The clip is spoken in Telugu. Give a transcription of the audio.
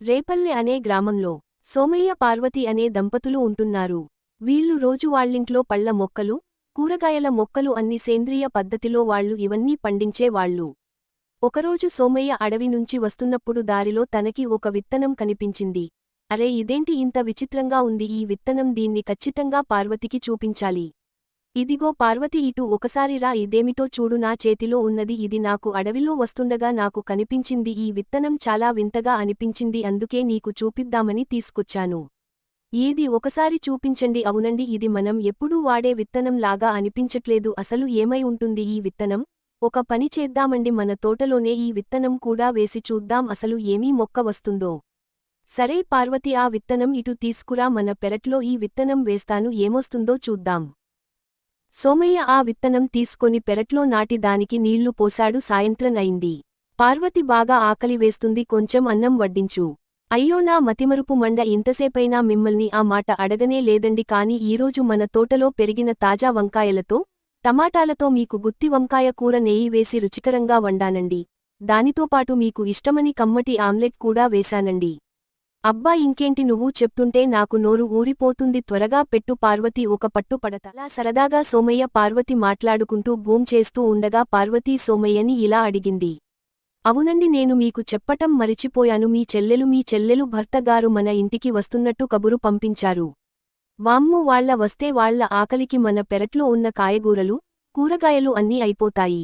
రేపల్లె అనే గ్రామంలో సోమయ్య పార్వతి అనే దంపతులు ఉంటున్నారు. వీళ్ళు రోజు వాళ్ళింట్లో పళ్ల మొక్కలు, కూరగాయల మొక్కలు అన్ని సేంద్రియ పద్ధతిలో వాళ్ళు ఇవన్నీ పండించే వాళ్ళు. ఒకరోజు సోమయ్య అడవి నుంచి వస్తున్నప్పుడు దారిలో తనకి ఒక విత్తనం కనిపించింది. అరే ఇదేంటి ఇంత విచిత్రంగా ఉంది ఈ విత్తనం, దీన్ని ఖచ్చితంగా పార్వతికి చూపించాలి. ఇదిగో పార్వతి, ఇటు ఒకసారి రా, ఇదేమిటో చూడు, నా చేతిలో ఉన్నది ఇది నాకు అడవిలో వస్తుండగా నాకు కనిపించింది. ఈ విత్తనం చాలా వింతగా అనిపించింది, అందుకే నీకు చూపిద్దామని తీసుకొచ్చాను. ఏది ఒకసారి చూపించండి. అవునండి, ఇది మనం ఎప్పుడూ వాడే విత్తనం లాగా అనిపించట్లేదు. అసలు ఏమై ఉంటుంది ఈ విత్తనం? ఒక పని చేద్దామండి, మన తోటలోనే ఈ విత్తనం కూడా వేసి చూద్దాం, అసలు ఏమీ మొక్క వస్తుందో. సరే పార్వతి, ఆ విత్తనం ఇటు తీసుకురా, మన పెరట్లో ఈ విత్తనం వేస్తాను, ఏమొస్తుందో చూద్దాం. సోమయ్య ఆ విత్తనం తీసుకొని పెరట్లో నాటి దానికి నీళ్లు పోశాడు. సాయంత్రం అయింది. పార్వతి, బాగా ఆకలి వేస్తుంది, కొంచెం అన్నం వడ్డించు. అయ్యో నా మతిమరుపు మండ, ఇంతసేపైనా మిమ్మల్ని ఆ మాట అడగనే లేదండి, కాని ఈరోజు మన తోటలో పెరిగిన తాజా వంకాయలతో, టమాటాలతో మీకు గుత్తి వంకాయ కూర నెయ్యి వేసి రుచికరంగా వండానండి. దానితోపాటు మీకు ఇష్టమని కమ్మటి ఆమ్లెట్ కూడా వేశానండి. అబ్బా ఇంకేంటి, నువ్వు చెప్తుంటే నాకు నోరు ఊరిపోతుంది, త్వరగా పెట్టు పార్వతి, ఒక పట్టు పడతా. అలా సరదాగా సోమయ్య పార్వతి మాట్లాడుకుంటూ భూంచేస్తూ ఉండగా పార్వతీ సోమయ్యని ఇలా అడిగింది. అవునండి, నేను మీకు చెప్పటం మరిచిపోయాను, మీ చెల్లెలు భర్తగారు మన ఇంటికి వస్తున్నట్టు కబురు పంపించారు. వామ్మో, వస్తే వాళ్ళ ఆకలికి మన పెరట్లో ఉన్న కాయగూరలు, కూరగాయలు అన్నీ అయిపోతాయి.